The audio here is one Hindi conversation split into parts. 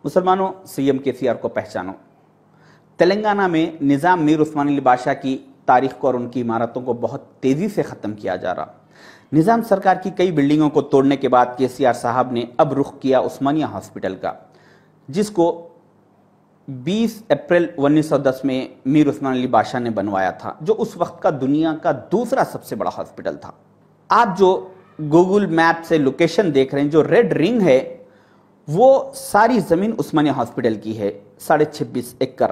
मुसलमानों, सीएम केसीआर को पहचानो। तेलंगाना में निज़ाम मीर उस्मान अली बादशाह की तारीख को और उनकी इमारतों को बहुत तेजी से खत्म किया जा रहा। निज़ाम सरकार की कई बिल्डिंगों को तोड़ने के बाद केसीआर साहब ने अब रुख किया उस्मानिया हॉस्पिटल का, जिसको 20 अप्रैल 1910 में मीर उस्मान अली बादशाह ने बनवाया था, जो उस वक्त का दुनिया का दूसरा सबसे बड़ा हॉस्पिटल था। आप जो गूगल मैप से लोकेशन देख रहे हैं, जो रेड रिंग है वो सारी जमीन उस्मानिया हॉस्पिटल की है, 26.5 एकड़,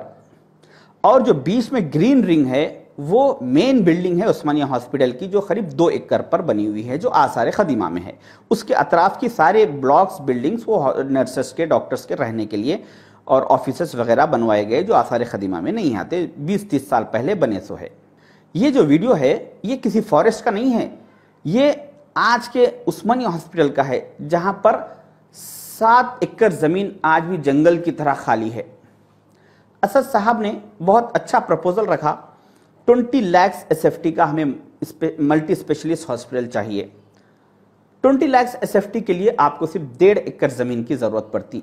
और जो बीच में ग्रीन रिंग है वो मेन बिल्डिंग है उस्मानिया हॉस्पिटल की, जो करीब 2 एकड़ पर बनी हुई है, जो आसार खदीमा में है। उसके अतराफ की सारे ब्लॉक्स, बिल्डिंग्स वो नर्सेस के, डॉक्टर्स के रहने के लिए और ऑफिसेस वगैरह बनवाए गए, जो आसार खदीमा में नहीं आते, 20-30 साल पहले बने सो है। ये जो वीडियो है ये किसी फॉरेस्ट का नहीं है, ये आज के उस्मानिया हॉस्पिटल का है, जहां पर 7 एकड़ जमीन आज भी जंगल की तरह खाली है। असद साहब ने बहुत अच्छा प्रपोजल रखा, 20 लाख एसएफटी का हमें मल्टी स्पेशलिस्ट हॉस्पिटल चाहिए। 20 लाख एसएफटी के लिए आपको सिर्फ 1.5 एकड़ जमीन की जरूरत पड़ती।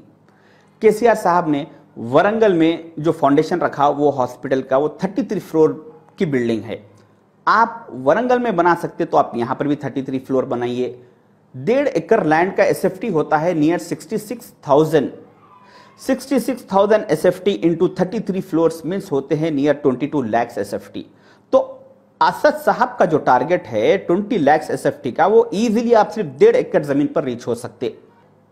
केसीआर साहब ने वरंगल में जो फाउंडेशन रखा वो हॉस्पिटल का, वो 33 फ्लोर की बिल्डिंग है। आप वरंगल में बना सकते तो आप यहां पर भी 33 फ्लोर बनाइए। 1.5 एकड़ लैंड का एसएफटी होता है near 66,000 SFT into 33 floors means होते हैं नियर 22 लाख एसएफटी। तो असद साहब का जो टारगेट है 20 लाख एसएफटी का, वो इजीली आप सिर्फ 1.5 एकड़ जमीन पर रीच हो सकते,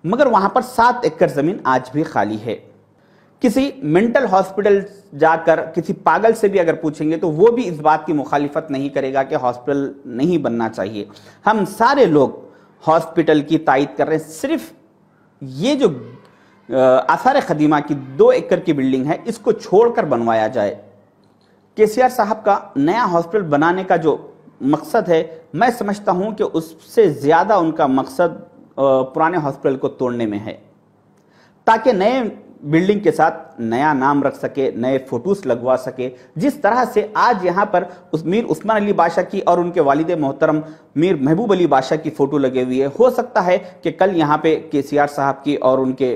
मगर वहां पर 7 एकड़ जमीन आज भी खाली है। किसी मेंटल हॉस्पिटल जाकर किसी पागल से भी अगर पूछेंगे तो वो भी इस बात की मुखालिफत नहीं करेगा कि हॉस्पिटल नहीं बनना चाहिए। हम सारे लोग हॉस्पिटल की तायद कर रहे हैं। सिर्फ ये जो आसार खदीमा की 2 एकड़ की बिल्डिंग है, इसको छोड़कर बनवाया जाए। केसीआर साहब का नया हॉस्पिटल बनाने का जो मकसद है, मैं समझता हूं कि उससे ज्यादा उनका मकसद पुराने हॉस्पिटल को तोड़ने में है, ताकि नए बिल्डिंग के साथ नया नाम रख सके, नए फोटोस लगवा सके। जिस तरह से आज यहां पर मीर उस्मान अली बादशाह की और उनके वालिद मोहतरम मीर महबूब अली बादशाह की फोटो लगे हुई है, हो सकता है कि कल यहां पे केसीआर साहब की और उनके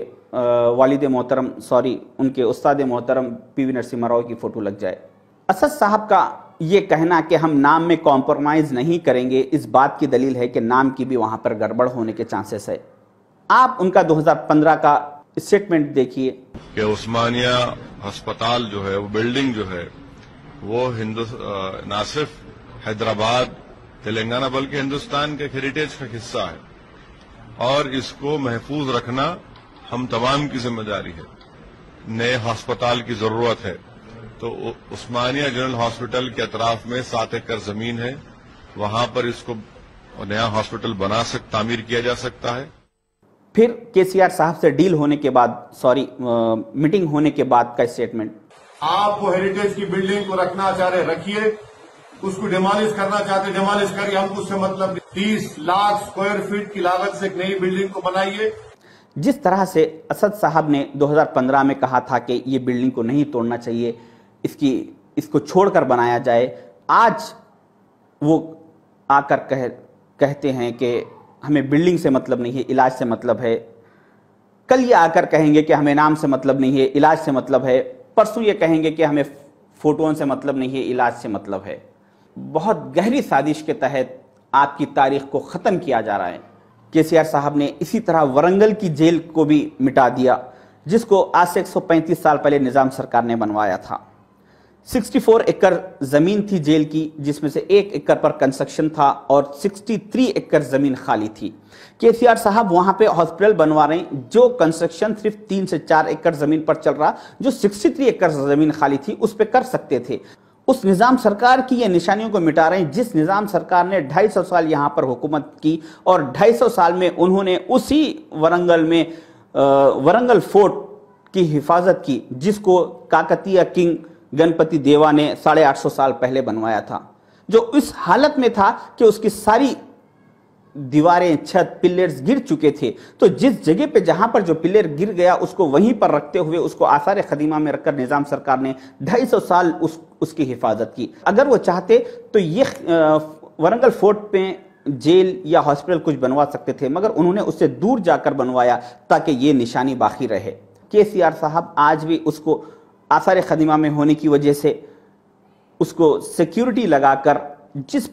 वालिद मोहतरम उनके उस्ताद मोहतरम पीवी नरसिम्हा राव की फोटो लग जाए। असद साहब का ये कहना कि हम नाम में कॉम्प्रोमाइज नहीं करेंगे, इस बात की दलील है कि नाम की भी वहां पर गड़बड़ होने के चांसेस है। आप उनका 2015 का स्टेटमेंट देखिए कि उस्मानिया अस्पताल जो है, वो बिल्डिंग जो है, वो ना सिर्फ हैदराबाद, तेलंगाना बल्कि हिंदुस्तान के हेरिटेज का हिस्सा है और इसको महफूज रखना हम तमाम की जिम्मेदारी है। नए अस्पताल की जरूरत है, तो उस्मानिया जनरल हॉस्पिटल के अतराफ में 7 एकड़ जमीन है, वहां पर इसको नया हॉस्पिटल तामीर किया जा सकता है। फिर केसीआर साहब से डील होने के बाद, मीटिंग होने के बाद का स्टेटमेंट, आप वो हेरिटेज की बिल्डिंग को रखना चाह रहे रखिए, उसको डिमोलिश करना चाहते डिमोलिश करिए, हमको उससे मतलब 30 लाख स्क्वायर फीट की लागत से एक नई बिल्डिंग को बनाइए। जिस तरह से असद साहब ने 2015 में कहा था कि ये बिल्डिंग को नहीं तोड़ना चाहिए, इसको छोड़कर बनाया जाए, आज वो आकर कहते हैं कि हमें बिल्डिंग से मतलब नहीं है, इलाज से मतलब है। कल ये आकर कहेंगे कि हमें नाम से मतलब नहीं है, इलाज से मतलब है। परसों ये कहेंगे कि हमें फोटोओं से मतलब नहीं है, इलाज से मतलब है। बहुत गहरी साजिश के तहत आपकी तारीख को ख़त्म किया जा रहा है। केसीआर साहब ने इसी तरह वरंगल की जेल को भी मिटा दिया, जिसको आज से 135 साल पहले निज़ाम सरकार ने बनवाया था। 64 एकड़ जमीन थी जेल की, जिसमें से 1 एकड़ पर कंस्ट्रक्शन था और 63 एकड़ जमीन खाली थी। केसीआर साहब वहां पे हॉस्पिटल बनवा रहे हैं, जो कंस्ट्रक्शन सिर्फ 3 से 4 एकड़ जमीन पर चल रहा, जो 63 एकड़ जमीन खाली थी उस पर कर सकते थे। उस निज़ाम सरकार की ये निशानियों को मिटा रहे हैं, जिस निज़ाम सरकार ने 250 साल यहां पर हुकूमत की और 250 साल में उन्होंने उसी वरंगल में वरंगल फोर्ट की हिफाजत की, जिसको काकतीय किंग गणपति देवा ने 850 साल पहले बनवाया था, जो इस हालत में था कि उसकी सारी दीवारें, छत, पिलर्स गिर चुके थे। तो जिस जगह पे जहां पर जो पिलर गिर गया उसको वहीं पर रखते हुए उसको आसार खदीमा में रखकर निजाम सरकार ने 250 साल उसकी हिफाजत की। अगर वो चाहते तो ये वरंगल फोर्ट पे जेल या हॉस्पिटल कुछ बनवा सकते थे, मगर उन्होंने उससे दूर जाकर बनवाया ताकि ये निशानी बाकी रहे। केसीआर साहब आज भी उसको आसार खदीमा में होने की वजह से उसको सिक्योरिटी लगाकर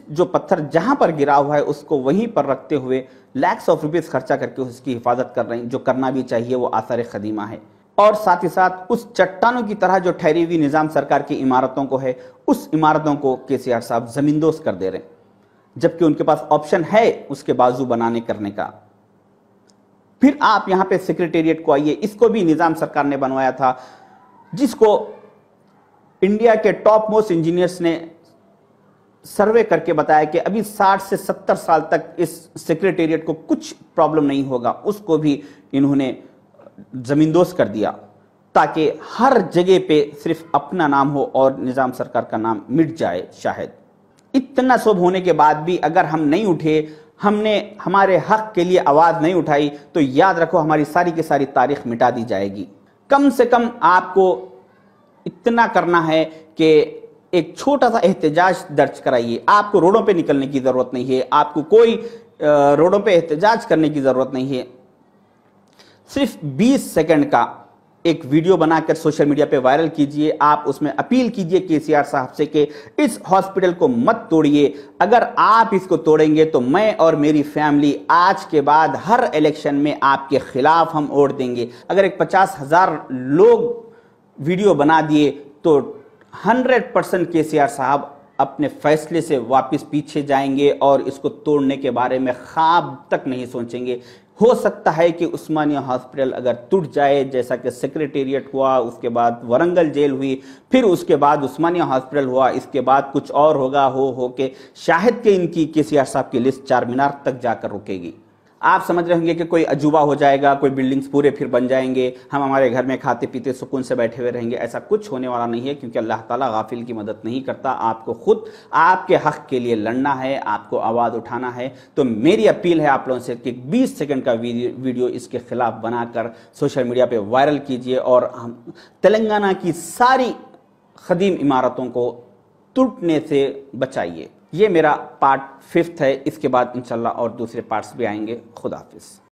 जो पत्थर जहां पर गिरा हुआ है उसको वहीं पर रखते हुए लैक्स ऑफ रुपीस खर्चा करके उसकी हिफाजत कर रहे हैं, जो करना भी चाहिए, वो आसार खदीमा है। और साथ ही साथ उस चट्टानों की तरह जो ठहरी हुई निजाम सरकार की इमारतों को है, उस इमारतों को केसीआर साहब जमींदोज कर दे रहे हैं, जबकि उनके पास ऑप्शन है उसके बाजू बनाने करने का। फिर आप यहां पे सेक्रेटेरिएट को आइए, इसको भी निजाम सरकार ने बनवाया था, जिसको इंडिया के टॉप मोस्ट इंजीनियर्स ने सर्वे करके बताया कि अभी 60 से 70 साल तक इस सेक्रेटेरिएट को कुछ प्रॉब्लम नहीं होगा। उसको भी इन्होंने जमींदोज कर दिया ताकि हर जगह पे सिर्फ अपना नाम हो और निजाम सरकार का नाम मिट जाए। शायद इतना सब होने के बाद भी अगर हम नहीं उठे, हमने हमारे हक के लिए आवाज नहीं उठाई, तो याद रखो हमारी सारी की सारी तारीख मिटा दी जाएगी। कम से कम आपको इतना करना है कि एक छोटा सा एहतजाज दर्ज कराइए। आपको रोडों पे निकलने की जरूरत नहीं है, आपको कोई रोडों पे एहतजाज करने की जरूरत नहीं है। सिर्फ 20 सेकंड का एक वीडियो बनाकर सोशल मीडिया पे वायरल कीजिए। आप उसमें अपील कीजिए केसीआर साहब से कि इस हॉस्पिटल को मत तोड़िए। अगर आप इसको तोड़ेंगे तो मैं और मेरी फैमिली आज के बाद हर इलेक्शन में आपके खिलाफ हम वोट देंगे। अगर एक 50,000 लोग वीडियो बना दिए तो 100% केसीआर साहब अपने फैसले से वापस पीछे जाएंगे और इसको तोड़ने के बारे में ख्वाब तक नहीं सोचेंगे। हो सकता है कि उस्मानिया हॉस्पिटल अगर टूट जाए, जैसा कि सेक्रेटेरिएट हुआ, उसके बाद वरंगल जेल हुई, फिर उसके बाद उस्मानिया हॉस्पिटल हुआ, इसके बाद कुछ और होगा, हो के शायद कि इनकी केसीआर साहब की लिस्ट चार मीनार तक जाकर रुकेगी। आप समझ रहे होंगे कि कोई अजूबा हो जाएगा, कोई बिल्डिंग्स पूरे फिर बन जाएंगे, हम हमारे घर में खाते पीते सुकून से बैठे हुए रहेंगे। ऐसा कुछ होने वाला नहीं है, क्योंकि अल्लाह ताला गाफिल की मदद नहीं करता। आपको खुद आपके हक के लिए लड़ना है, आपको आवाज़ उठाना है। तो मेरी अपील है आप लोगों से कि 20 सेकंड का वीडियो इसके खिलाफ बनाकर सोशल मीडिया पर वायरल कीजिए और हम तेलंगाना की सारी खदीम इमारतों को टूटने से बचाइए। ये मेरा पार्ट 5 है। इसके बाद इंशाल्लाह और दूसरे पार्ट्स भी आएंगे। खुदा हाफिज़।